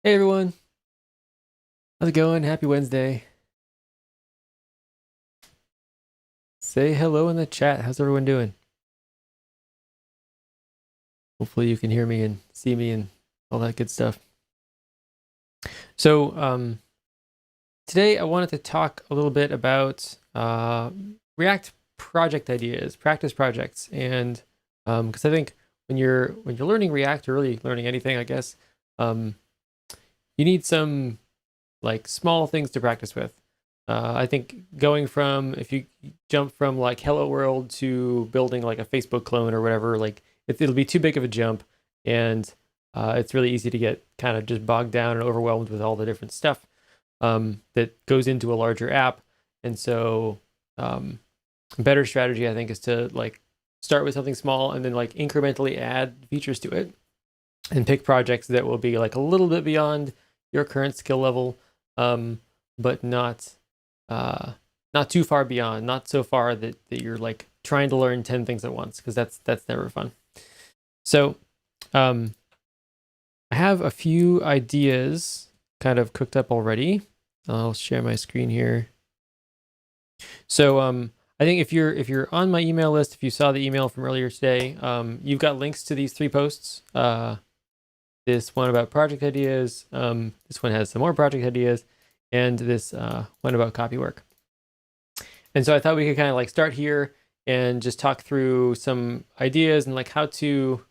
Hey everyone, how's it going? Happy Wednesday. Say hello in the chat. How's everyone doing? Hopefully you can hear me and see me and all that good stuff. So today I wanted to talk a little bit about React project ideas, practice projects, and because I think when you're learning React or really learning anything, I guess, you need some like small things to practice with. I think going from, if you jump from like Hello World to building like a Facebook clone or whatever, like it'll be too big of a jump, and it's really easy to get kind of just bogged down and overwhelmed with all the different stuff that goes into a larger app. And so, a better strategy I think is to like start with something small and then like incrementally add features to it, and pick projects that will be like a little bit beyond your current skill level, but not too far beyond, not so far that you're like trying to learn 10 things at once, because that's never fun. So I have a few ideas kind of cooked up already. I'll share my screen here. So I think if you're on my email list, if you saw the email from earlier today, you've got links to these 3 posts. This one about project ideas, this one has some more project ideas, and this one about Copywork. And so I thought we could kind of like start here and just talk through some ideas and like how to,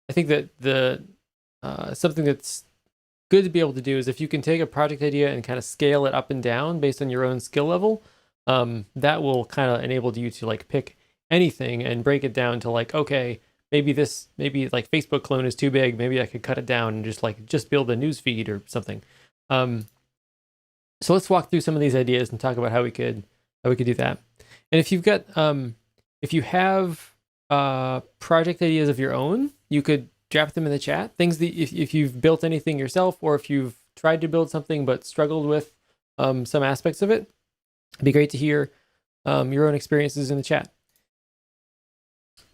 I think that the something that's good to be able to do is if you can take a project idea and kind of scale it up and down based on your own skill level, that will kind of enable you to like pick anything and break it down to like, okay, maybe like Facebook clone is too big. Maybe I could cut it down and just build a news feed or something. So let's walk through some of these ideas and talk about how we could do that. And if you've got if you have project ideas of your own, you could drop them in the chat. Things that if you've built anything yourself, or if you've tried to build something but struggled with some aspects of it, it'd be great to hear your own experiences in the chat.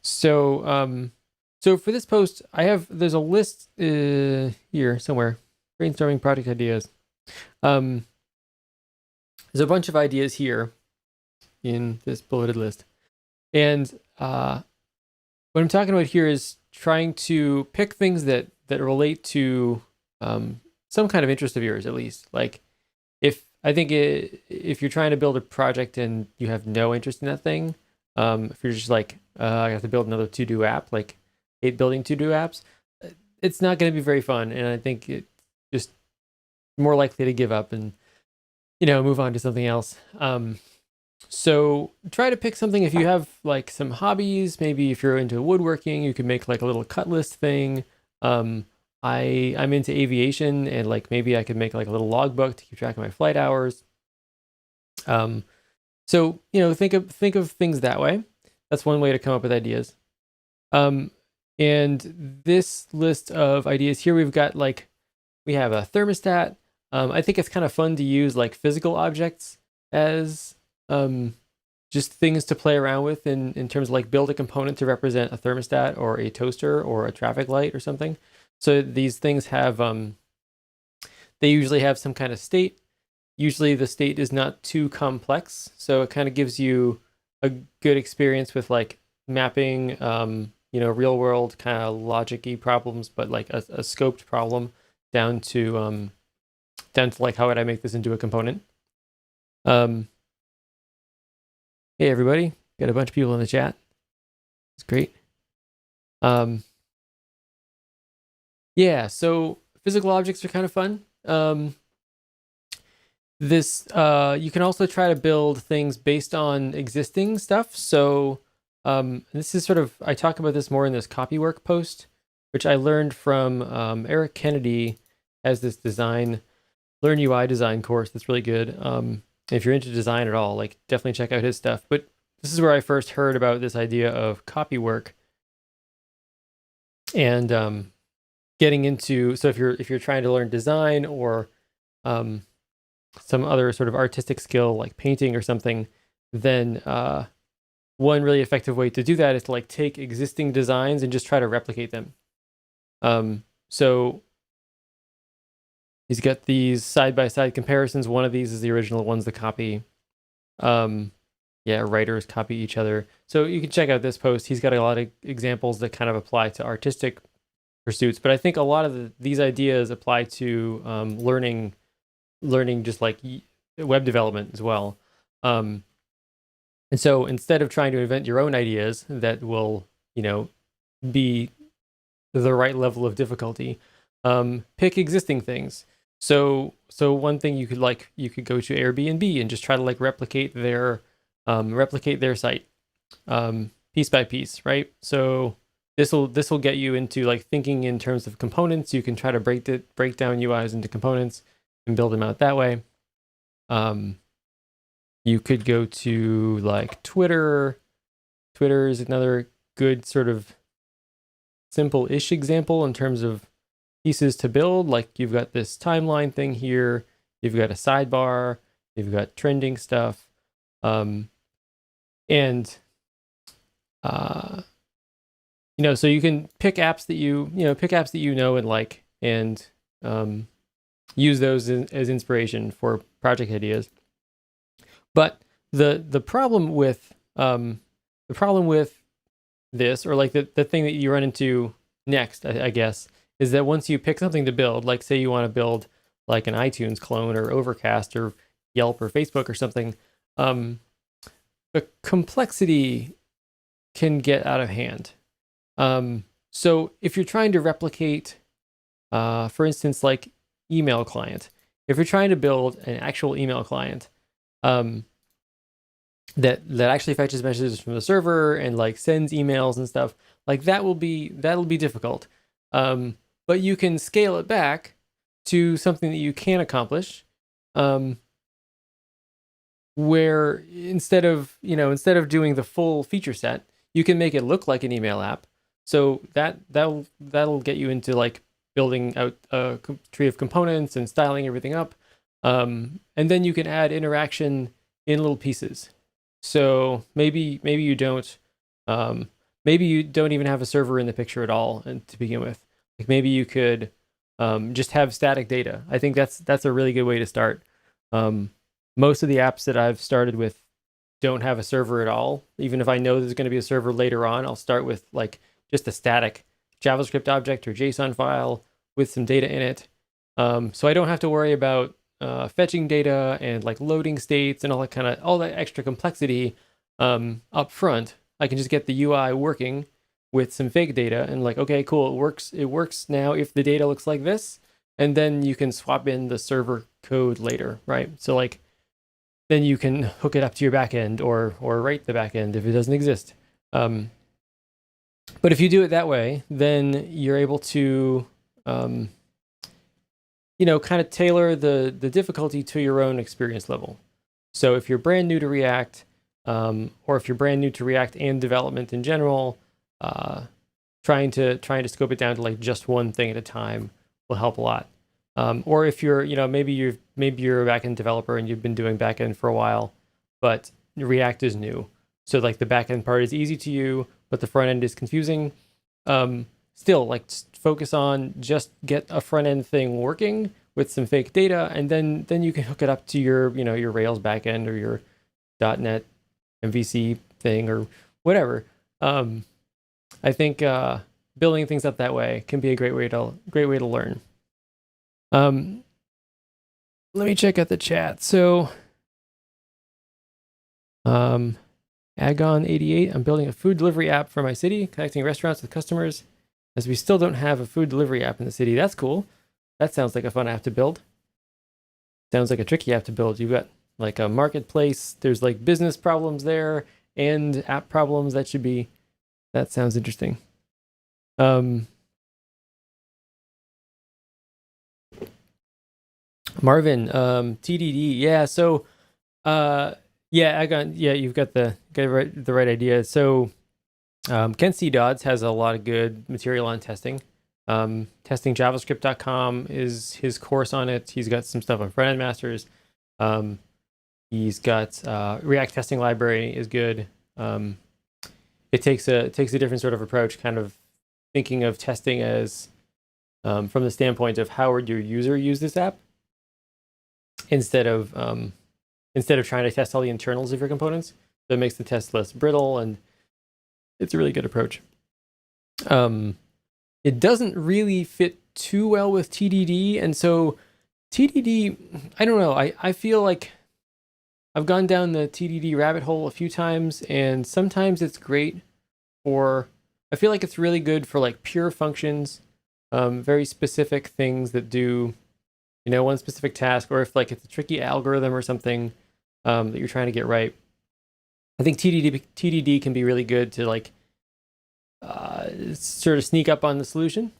So so for this post, there's a list here somewhere, brainstorming project ideas. There's a bunch of ideas here in this bulleted list. And what I'm talking about here is trying to pick things that relate to some kind of interest of yours, at least. Like if you're trying to build a project and you have no interest in that thing, if you're just like, I have to build another to-do app, like hate building to-do apps, it's not going to be very fun. And I think it's just more likely to give up and, move on to something else. So try to pick something. If you have like some hobbies, maybe if you're into woodworking, you can make like a little cut list thing. I'm into aviation, and like maybe I could make like a little logbook to keep track of my flight hours. So think of things that way. That's one way to come up with ideas. And this list of ideas here, we have a thermostat. I think it's kind of fun to use like physical objects as just things to play around with in terms of like build a component to represent a thermostat or a toaster or a traffic light or something. So these things have, they usually have some kind of state. Usually the state is not too complex. So it kind of gives you a good experience with like mapping, real world kind of logic-y problems, but like a scoped problem down to like, how would I make this into a component? Hey everybody, got a bunch of people in the chat. It's great. Yeah, so physical objects are kind of fun. You can also try to build things based on existing stuff. So this is sort of, I talk about this more in this Copywork post, which I learned from Eric Kennedy. Has this Learn UI design course that's really good. If you're into design at all, like definitely check out his stuff. But this is where I first heard about this idea of Copywork, and getting into, so if you're trying to learn design or some other sort of artistic skill like painting or something, then one really effective way to do that is to like take existing designs and just try to replicate them. So He's got these side-by-side comparisons. One of these is the original, one's the copy. Yeah, writers copy each other. So you can check out this post. He's got a lot of examples that kind of apply to artistic pursuits, but I think a lot of these ideas apply to learning just like web development as well. And so instead of trying to invent your own ideas that will, be the right level of difficulty, pick existing things. So one thing you could go to Airbnb and just try to replicate their site piece by piece, right? So this will get you into thinking in terms of components. You can try to break down UIs into components and build them out that way. You could go to Twitter. Twitter is another good sort of simple-ish example in terms of pieces to build. You've got this timeline thing here, you've got a sidebar, you've got trending stuff, and so you can pick apps that you know and like, and use those as inspiration for project ideas. But the problem with this, or the thing that you run into next, I guess, is that once you pick something to build, say you want to build an iTunes clone or Overcast or Yelp or Facebook or something, the complexity can get out of hand. So if you're trying to replicate, for instance, email client, if you're trying to build an actual email client, that actually fetches messages from the server and sends emails and stuff, that'll be difficult. But you can scale it back to something that you can accomplish, where instead of doing the full feature set, you can make it look like an email app. So that'll get you into building out a tree of components and styling everything up, and then you can add interaction in little pieces. So maybe you don't even have a server in the picture at all, and to begin with, maybe you could just have static data. I think that's a really good way to start. Most of the apps that I've started with don't have a server at all. Even if I know there's going to be a server later on, I'll start with just a static JavaScript object or JSON file with some data in it. So I don't have to worry about fetching data and loading states and all that extra complexity up front. I can just get the UI working with some fake data and okay, cool, it works now if the data looks like this, and then you can swap in the server code later, right? So then you can hook it up to your backend or write the backend if it doesn't exist. But if you do it that way, then you're able to kind of tailor the difficulty to your own experience level. So if you're brand new to React, or if you're brand new to React and development in general, trying to scope it down to just one thing at a time will help a lot. Or if you're, maybe you're a backend developer and you've been doing backend for a while, but React is new. So the backend part is easy to you, but the front end is confusing. Still, focus on just get a front end thing working with some fake data, and then you can hook it up to your your Rails backend or your .NET MVC thing or whatever. I think building things up that way can be a great way to learn. Let me check out the chat. So, Agon88, I'm building a food delivery app for my city, connecting restaurants with customers, as we still don't have a food delivery app in the city. That's cool. That sounds like a fun app to build. Sounds like a tricky app to build. You've got a marketplace. There's business problems there and app problems. That sounds interesting. Marvin, TDD. Yeah. So, you've got the right idea. So, Ken C. Dodds has a lot of good material on testing. Testingjavascript.com is his course on it. He's got some stuff on Frontend Masters. He's got React Testing Library is good. It takes a different sort of approach, kind of thinking of testing as from the standpoint of how would your user use this app instead of trying to test all the internals of your components. So it makes the test less brittle, and it's a really good approach. It doesn't really fit too well with TDD, and so TDD, I don't know. I feel like I've gone down the TDD rabbit hole a few times, and sometimes it's great for, I feel like it's really good for like pure functions, very specific things that do, one specific task, or if like it's a tricky algorithm or something that you're trying to get right. I think TDD can be really good to like sort of sneak up on the solution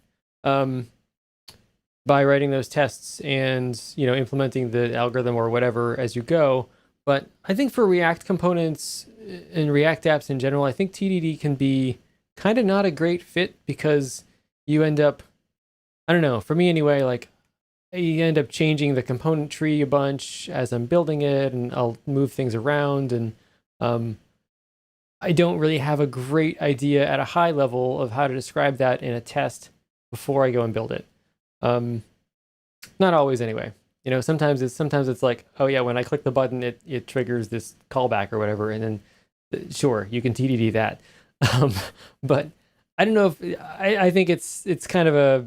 by writing those tests and implementing the algorithm or whatever as you go. But I think for React components and React apps in general, I think TDD can be kind of not a great fit because you end up, I don't know, for me anyway, like you end up changing the component tree a bunch as I'm building it, and I'll move things around, and I don't really have a great idea at a high level of how to describe that in a test before I go and build it. Not always anyway. Sometimes it's like, oh yeah, when I click the button, it triggers this callback or whatever, and then sure, you can TDD that. But I don't know if I think it's kind of a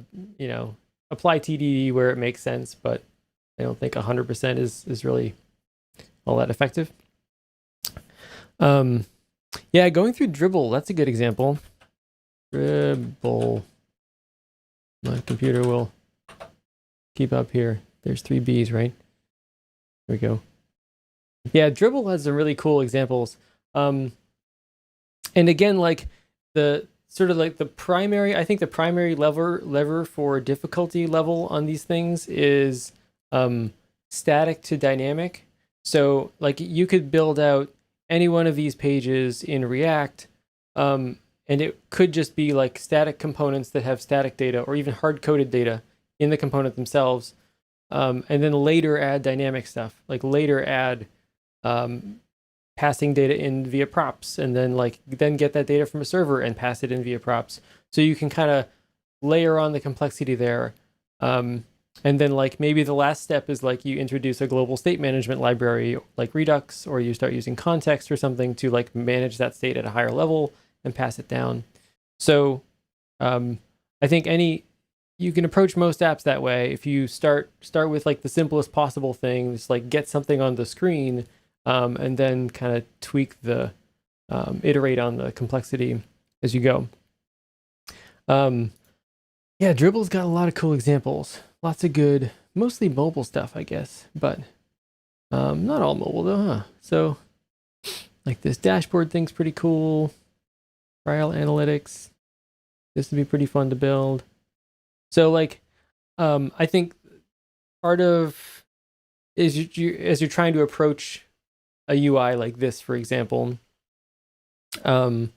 apply TDD where it makes sense, but I don't think 100% is really all that effective. Yeah, going through Dribble, that's a good example. Dribble. My computer will keep up here. There's 3 B's, right? There we go. Yeah, Dribble has some really cool examples. And again, like the sort of like the primary, I think the primary lever for difficulty level on these things is static to dynamic. So like you could build out any one of these pages in React, and it could just be like static components that have static data or even hard-coded data in the component themselves, and then later add dynamic stuff, like later add passing data in via props, and then get that data from a server and pass it in via props. So you can kind of layer on the complexity there. And then like maybe the last step is like you introduce a global state management library like Redux, or you start using context or something to like manage that state at a higher level and pass it down. So I think you can approach most apps that way. If you start with like the simplest possible thing, just like get something on the screen, and then kind of tweak the iterate on the complexity as you go. Yeah, Dribble's got a lot of cool examples. Lots of good, mostly mobile stuff, I guess, but not all mobile though, huh? So like this dashboard thing's pretty cool. Trial analytics. This would be pretty fun to build. So like, I think part of as you're trying to approach a UI like this, for example, I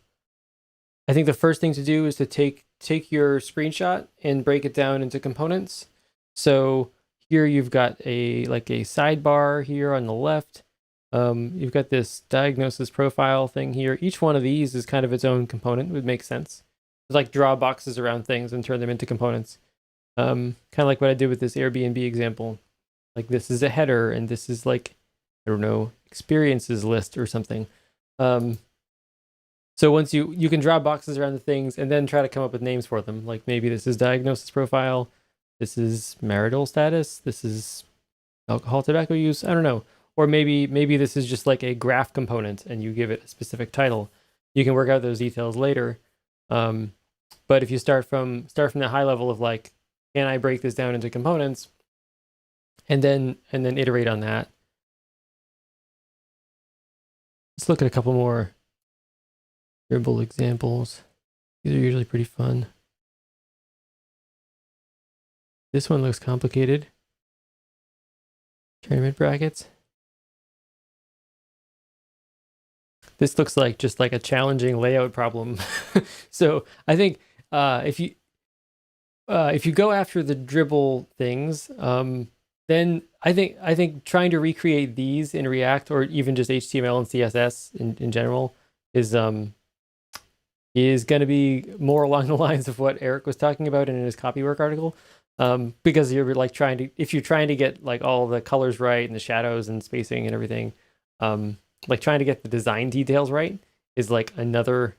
think the first thing to do is to take your screenshot and break it down into components. So here you've got a sidebar here on the left. You've got this diagnosis profile thing here. Each one of these is kind of its own component. It would make sense. It's like draw boxes around things and turn them into components. Kind of like what I did with this Airbnb example. Like this is a header, and this is like, I don't know, experiences list or something. So once you can draw boxes around the things and then try to come up with names for them. Like maybe this is diagnosis profile, this is marital status, this is alcohol, tobacco use, I don't know. Or maybe this is just like a graph component and you give it a specific title. You can work out those details later. But if you start from the high level of like, can I break this down into components, and then iterate on that. Let's look at a couple more Dribble examples. These are usually pretty fun. This one looks complicated. Tournament brackets. This looks like just like a challenging layout problem. So I think if you go after the Dribble things, then I think trying to recreate these in React or even just HTML and CSS in general is is going to be more along the lines of what Eric was talking about in his Copywork article. Because you're like if you're trying to get like all the colors right and the shadows and spacing and everything, like trying to get the design details right is like another,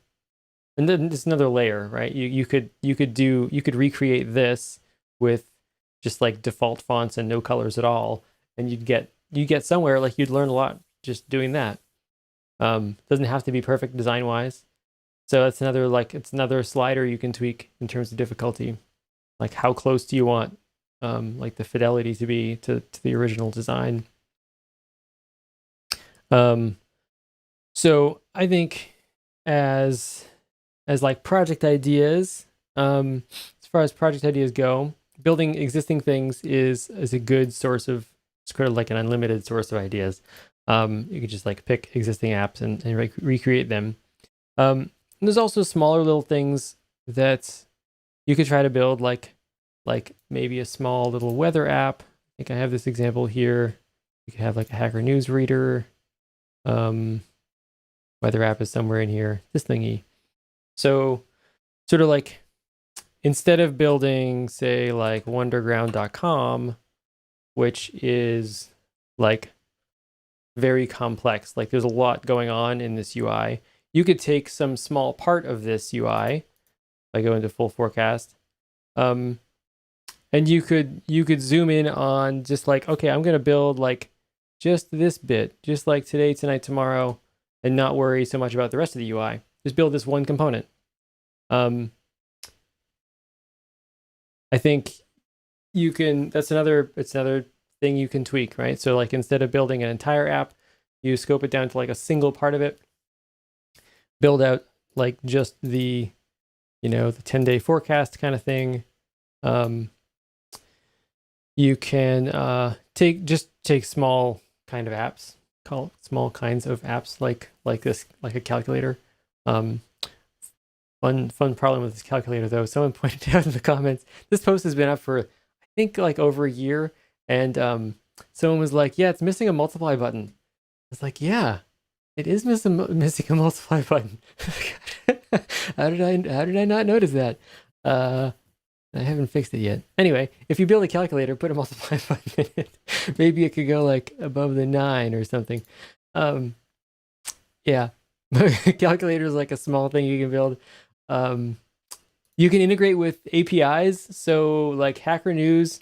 and then it's another layer, right? You could recreate this with just like default fonts and no colors at all, and you get somewhere, like you'd learn a lot just doing that. Doesn't have to be perfect design wise. So it's another slider you can tweak in terms of difficulty. Like how close do you want like the fidelity to be to the original design? So I think as like project ideas, as far as project ideas go, building existing things is a good source of, it's kind of like an unlimited source of ideas. You could just like pick existing apps and recreate them. And there's also smaller little things that you could try to build, like maybe a small little weather app. I think I have this example here. You could have like a Hacker News reader. Weather app is somewhere in here. This thingy. So sort of like, instead of building, say, like wonderground.com, which is like very complex, like there's a lot going on in this UI, you could take some small part of this UI, by going to full forecast, and you could zoom in on just like, okay, I'm going to build like just this bit, just like today, tonight, tomorrow, and not worry so much about the rest of the UI. Just build this one component. I think you can, it's another thing you can tweak, right? So like instead of building an entire app, you scope it down to like a single part of it, build out like just the, the 10-day forecast kind of thing. You can take small kind of apps, call it small kinds of apps, like this, like a calculator. Fun problem with this calculator though. Someone pointed out in the comments, this post has been up for, I think, like over a year, and someone was like, yeah, it's missing a multiply button. It's like, yeah, it is missing a multiply button. How did I not notice that? I haven't fixed it yet. Anyway, if you build a calculator, put a multiply button in it. Maybe it could go like above the 9 or something. Yeah, calculator is like a small thing you can build. You can integrate with APIs. So like Hacker News,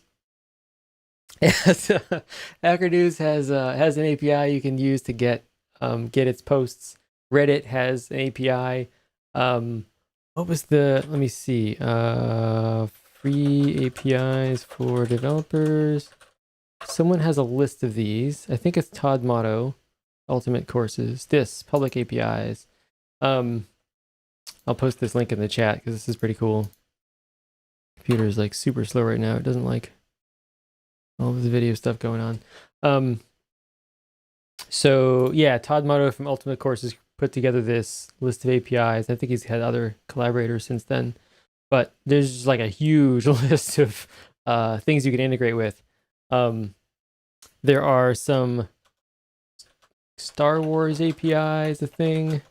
Hacker News has an API you can use to get its posts. Reddit has an API. What was let me see, free APIs for developers. Someone has a list of these. I think it's Todd Motto, Ultimate Courses. This, public APIs. I'll post this link in the chat because this is pretty cool. Computer is like super slow right now. It doesn't like all this video stuff going on. So yeah, Todd Motto from Ultimate Courses put together this list of APIs. I think he's had other collaborators since then, but there's just like a huge list of things you can integrate with. There are some Star Wars APIs, a thing.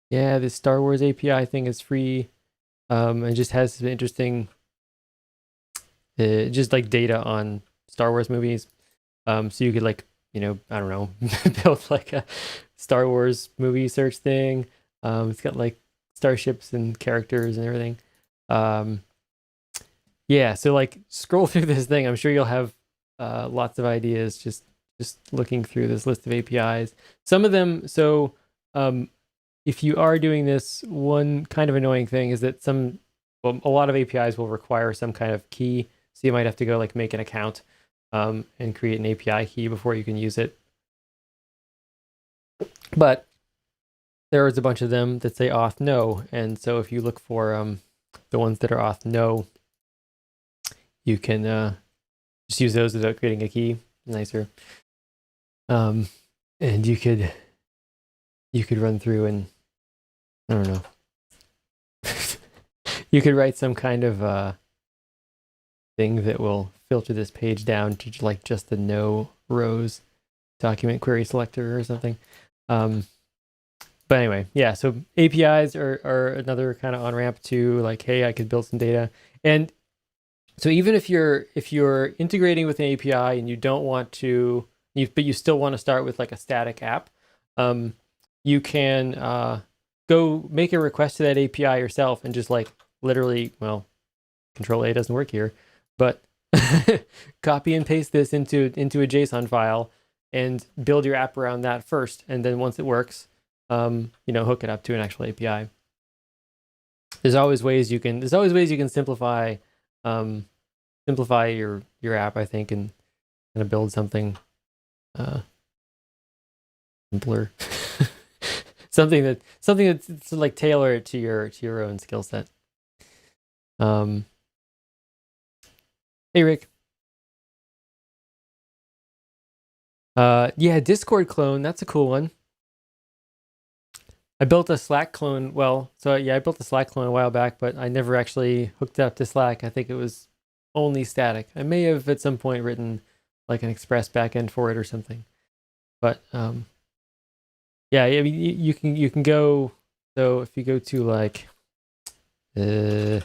Yeah, this Star Wars API thing is free, and just has some interesting, just like data on Star Wars movies. So you could like, I don't know, build like a Star Wars movie search thing. It's got like starships and characters and everything. Yeah, so like scroll through this thing. I'm sure you'll have lots of ideas just looking through this list of APIs. Some of them, so if you are doing this, one kind of annoying thing is that a lot of APIs will require some kind of key. So you might have to go like make an account and create an API key before you can use it. But there is a bunch of them that say auth no, and so if you look for the ones that are auth no, you can just use those without creating a key. Nicer. And you could run through and, I don't know, you could write some kind of thing that will filter this page down to like just the no rows document query selector or something. But anyway, yeah. So APIs are another kind of on ramp to like, hey, I could build some data. And so even if you're integrating with an API and you don't want to, but you still want to start with like a static app, you can go make a request to that API yourself and just like literally, well, Control A doesn't work here, but copy and paste this into a JSON file and build your app around that first, and then once it works, hook it up to an actual API. There's always ways you can simplify your app, I think, and kind of build something simpler. something that's like tailor it to your own skill set. Hey Rick. Yeah, Discord clone, that's a cool one. I built a Slack clone. I built a Slack clone a while back, but I never actually hooked it up to Slack. I think it was only static. I may have at some point written like an Express backend for it or something. But yeah, I mean, you can go. So if you go to like Dave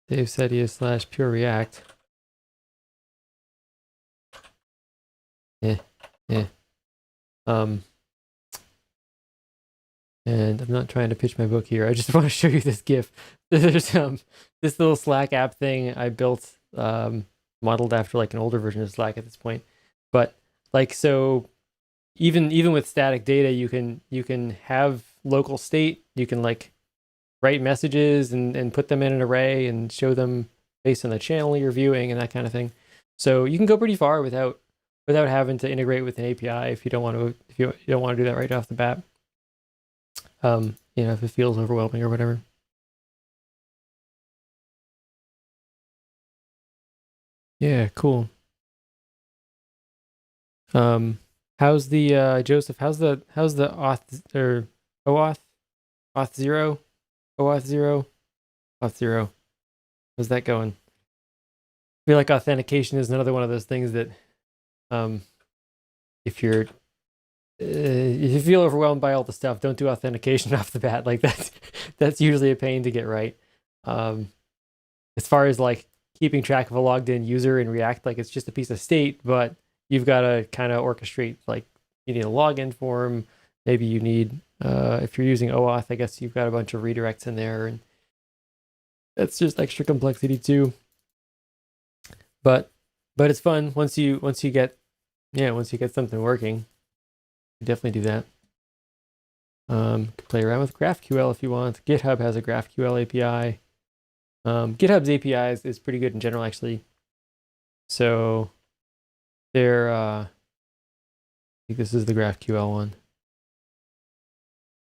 Sedia / Pure React. And I'm not trying to pitch my book here. I just want to show you this GIF. There's this little Slack app thing I built, modeled after like an older version of Slack at this point. But like, so even with static data, you can have local state. You can like write messages and put them in an array and show them based on the channel you're viewing and that kind of thing. So you can go pretty far without having to integrate with an API if you don't want to do that right off the bat. If it feels overwhelming or whatever. Yeah, cool. How's the Joseph? How's the auth or OAuth? Auth 0? OAuth 0? Auth 0. How's that going? I feel like authentication is another one of those things that if you feel overwhelmed by all the stuff, don't do authentication off the bat. Like that's usually a pain to get right. As far as like keeping track of a logged in user in React, like it's just a piece of state, but you've got to kind of orchestrate, like you need a login form. Maybe you need, if you're using OAuth, I guess you've got a bunch of redirects in there, and that's just extra complexity too. But it's fun once you get something working. You definitely do that. Play around with GraphQL if you want. GitHub has a GraphQL API. GitHub's API is pretty good in general, actually. So they're, I think this is the GraphQL one.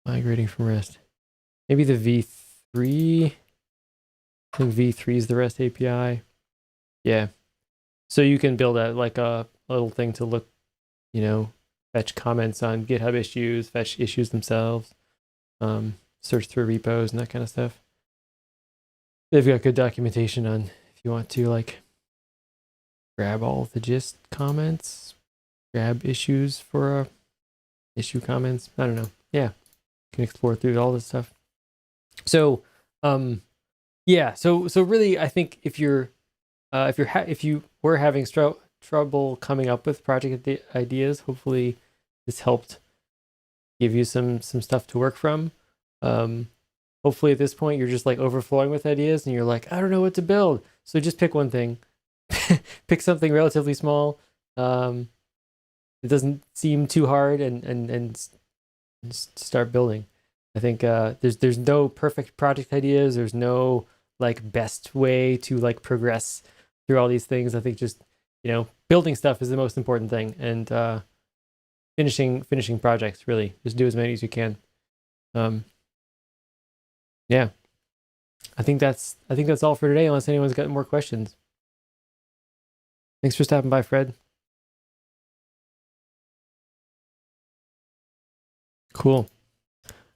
Migrating from REST. Maybe the V3. I think V3 is the REST API. Yeah. So you can build like a little thing to look, fetch comments on GitHub issues, fetch issues themselves, search through repos and that kind of stuff. They've got good documentation on if you want to like grab all of the gist comments, grab issues for issue comments. I don't know. Yeah, you can explore through all this stuff. So, yeah. So really, I think if you were having trouble coming up with project ideas, hopefully this helped give you some stuff to work from. Hopefully at this point you're just like overflowing with ideas and you're like, I don't know what to build. So just pick one thing. Pick something relatively small. It doesn't seem too hard and start building. I think there's no perfect project ideas. There's no like best way to like progress through all these things. I think just building stuff is the most important thing, and finishing projects, really just do as many as you can. Yeah, I think that's all for today, unless anyone's got more questions. Thanks for stopping by, Fred. Cool.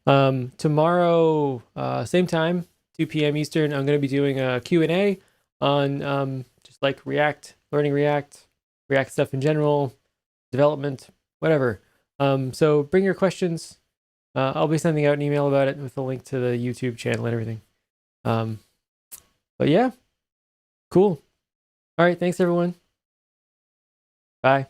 Tomorrow, same time, 2 p.m. Eastern, I'm going to be doing a Q&A on just like React, learning React stuff in general, development, whatever. So bring your questions. I'll be sending out an email about it with a link to the YouTube channel and everything. But yeah, cool. All right, thanks everyone. Bye.